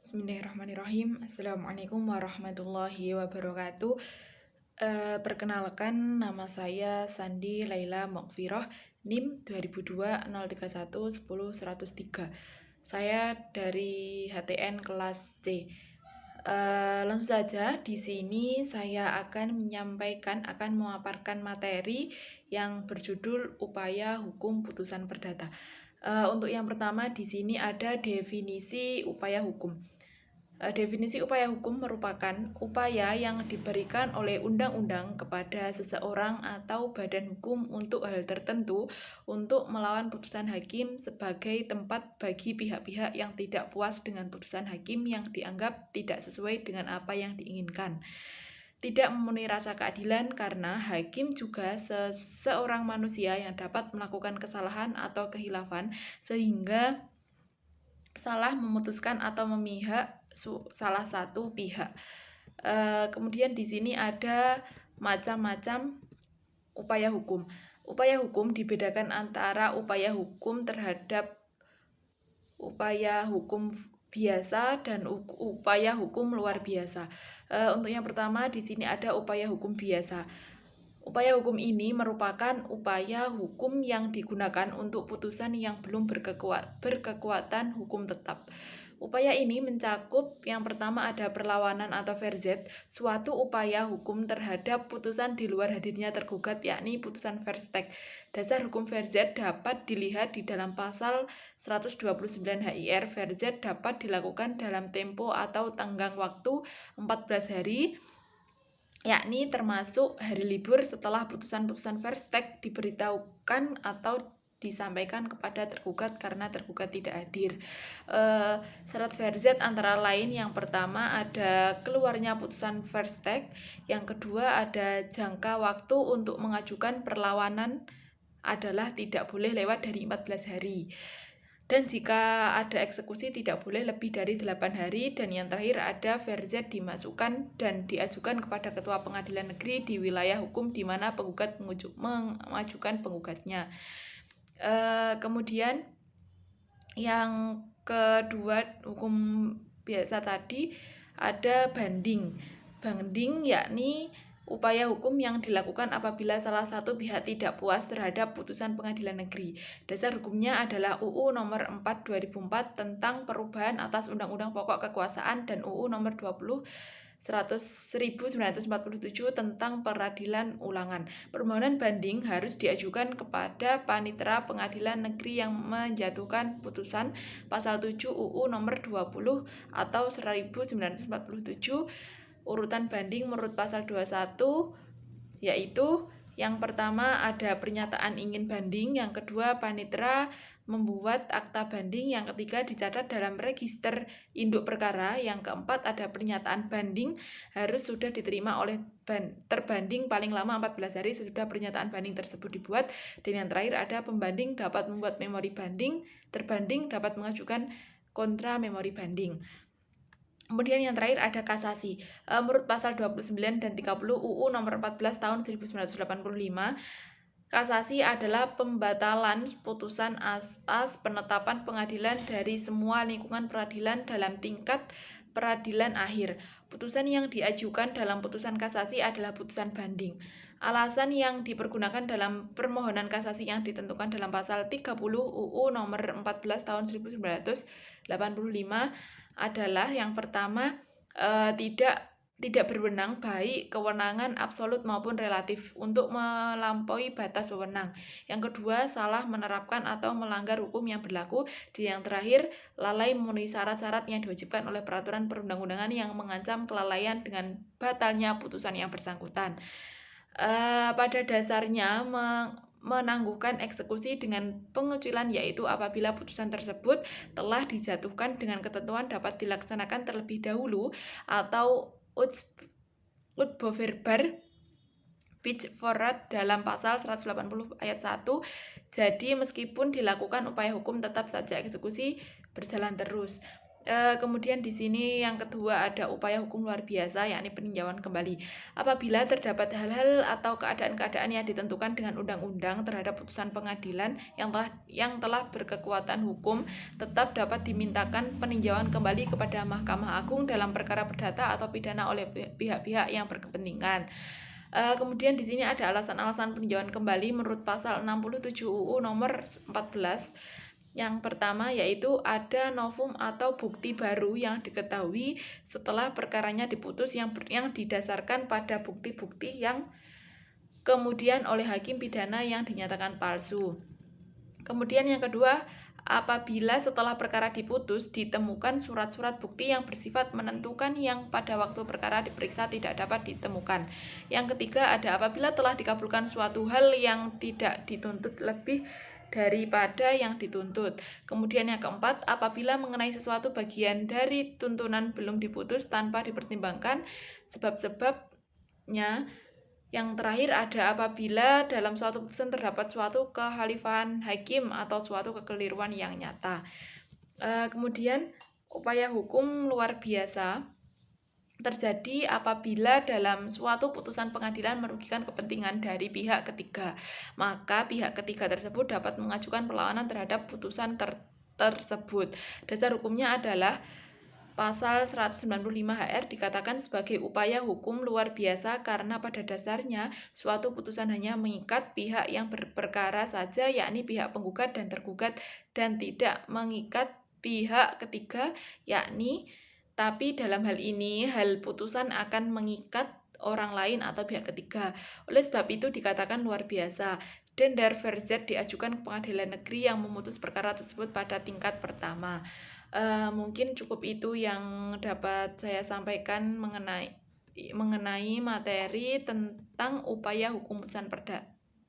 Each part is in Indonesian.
Bismillahirrahmanirrahim. Assalamualaikum warahmatullahi wabarakatuh. Perkenalkan, nama saya Sandi Laila Mokfiroh, NIM 2002-031-10-103. Saya dari HTN kelas C. Langsung saja, di sini saya akan memaparkan materi yang berjudul Upaya Hukum Putusan Perdata. Untuk yang pertama, di sini ada definisi upaya hukum. Definisi upaya hukum merupakan upaya yang diberikan oleh undang-undang kepada seseorang atau badan hukum untuk hal tertentu untuk melawan putusan hakim sebagai tempat bagi pihak-pihak yang tidak puas dengan putusan hakim yang dianggap tidak sesuai dengan apa yang diinginkan. Tidak memenuhi rasa keadilan karena hakim juga seseorang manusia yang dapat melakukan kesalahan atau khilafan sehingga salah memutuskan atau memihak salah satu pihak. Kemudian di sini ada macam-macam upaya hukum. Upaya hukum dibedakan antara upaya hukum terhadap upaya hukum biasa dan upaya hukum luar biasa. Untuk yang pertama di sini ada upaya hukum biasa. Upaya hukum ini merupakan upaya hukum yang digunakan untuk putusan yang belum berkekuatan hukum tetap. Upaya ini mencakup yang pertama ada perlawanan atau verzet, suatu upaya hukum terhadap putusan di luar hadirnya tergugat, yakni putusan verstek. Dasar hukum verzet dapat dilihat di dalam pasal 129 HIR. Verzet dapat dilakukan dalam tempo atau tenggang waktu 14 hari, yakni termasuk hari libur setelah putusan-putusan verstek diberitahukan atau disampaikan kepada tergugat karena tergugat tidak hadir. Syarat verzet antara lain yang pertama ada keluarnya putusan verstek, yang kedua ada jangka waktu untuk mengajukan perlawanan adalah tidak boleh lewat dari 14 hari. Dan jika ada eksekusi tidak boleh lebih dari 8 hari. Dan yang terakhir ada verzet dimasukkan dan diajukan kepada Ketua Pengadilan Negeri di wilayah hukum di mana penggugat mengajukan penggugatnya. Kemudian yang kedua hukum biasa tadi ada banding. Banding yakni upaya hukum yang dilakukan apabila salah satu pihak tidak puas terhadap putusan pengadilan negeri. Dasar hukumnya adalah UU nomor 4 2004 tentang perubahan atas Undang-Undang Pokok Kekuasaan dan UU nomor 1947 tentang peradilan ulangan. Permohonan banding harus diajukan kepada Panitera Pengadilan Negeri yang menjatuhkan putusan pasal 7 UU nomor 20 atau 1947. Urutan banding menurut pasal 21 yaitu yang pertama ada pernyataan ingin banding, yang kedua panitera membuat akta banding, yang ketiga dicatat dalam register induk perkara, yang keempat ada pernyataan banding harus sudah diterima oleh terbanding paling lama 14 hari sesudah pernyataan banding tersebut dibuat, dan yang terakhir ada pembanding dapat membuat memori banding, terbanding dapat mengajukan kontra memori banding. Kemudian yang terakhir ada kasasi. Menurut pasal 29 dan 30 UU nomor 14 tahun 1985, kasasi adalah pembatalan putusan asas penetapan pengadilan dari semua lingkungan peradilan dalam tingkat peradilan akhir. Putusan yang diajukan dalam putusan kasasi adalah putusan banding. Alasan yang dipergunakan dalam permohonan kasasi yang ditentukan dalam pasal 30 UU nomor 14 tahun 1985 adalah yang pertama tidak berwenang, baik kewenangan absolut maupun relatif untuk melampaui batas wewenang. Yang kedua, salah menerapkan atau melanggar hukum yang berlaku. Dan yang terakhir, lalai memenuhi syarat-syarat yang diwajibkan oleh peraturan perundang-undangan yang mengancam kelalaian dengan batalnya putusan yang bersangkutan. Pada dasarnya menangguhkan eksekusi dengan pengucilan, yaitu apabila putusan tersebut telah dijatuhkan dengan ketentuan dapat dilaksanakan terlebih dahulu atau ut boverbar pitch forward dalam pasal 180 ayat 1. Jadi meskipun dilakukan upaya hukum tetap saja eksekusi berjalan terus. Kemudian di sini yang kedua ada upaya hukum luar biasa, yakni peninjauan kembali. Apabila terdapat hal-hal atau keadaan-keadaan yang ditentukan dengan undang-undang terhadap putusan pengadilan yang telah berkekuatan hukum, tetap dapat dimintakan peninjauan kembali kepada Mahkamah Agung dalam perkara perdata atau pidana oleh pihak-pihak yang berkepentingan. Kemudian di sini ada alasan-alasan peninjauan kembali menurut pasal 67 UU nomor 14. Yang pertama yaitu ada novum atau bukti baru yang diketahui setelah perkaranya diputus yang didasarkan pada bukti-bukti yang kemudian oleh hakim pidana yang dinyatakan palsu. Kemudian yang kedua, apabila setelah perkara diputus ditemukan surat-surat bukti yang bersifat menentukan yang pada waktu perkara diperiksa tidak dapat ditemukan. Yang ketiga ada apabila telah dikabulkan suatu hal yang tidak dituntut lebih daripada yang dituntut. Kemudian yang keempat, apabila mengenai sesuatu bagian dari tuntunan belum diputus tanpa dipertimbangkan sebab-sebabnya. Yang terakhir ada apabila dalam suatu putusan terdapat suatu kekhalifahan hakim atau suatu kekeliruan yang nyata. Kemudian upaya hukum luar biasa terjadi apabila dalam suatu putusan pengadilan merugikan kepentingan dari pihak ketiga. Maka pihak ketiga tersebut dapat mengajukan perlawanan terhadap putusan tersebut. Dasar hukumnya adalah Pasal 195 HR dikatakan sebagai upaya hukum luar biasa karena pada dasarnya suatu putusan hanya mengikat pihak yang berperkara saja, yakni pihak penggugat dan tergugat, dan tidak mengikat pihak ketiga, yakni tapi dalam hal ini hal putusan akan mengikat orang lain atau pihak ketiga. Oleh sebab itu dikatakan luar biasa. Dan Verzet diajukan ke pengadilan negeri yang memutus perkara tersebut pada tingkat pertama. Mungkin cukup itu yang dapat saya sampaikan mengenai materi tentang upaya hukum putusan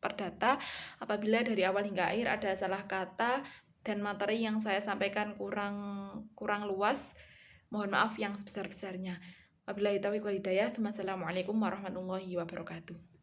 perdata. Apabila dari awal hingga akhir ada salah kata dan materi yang saya sampaikan kurang luas, mohon maaf yang sebesar-besarnya. Wabillahi taufiq wal hidayah. Wassalamualaikum warahmatullahi wabarakatuh.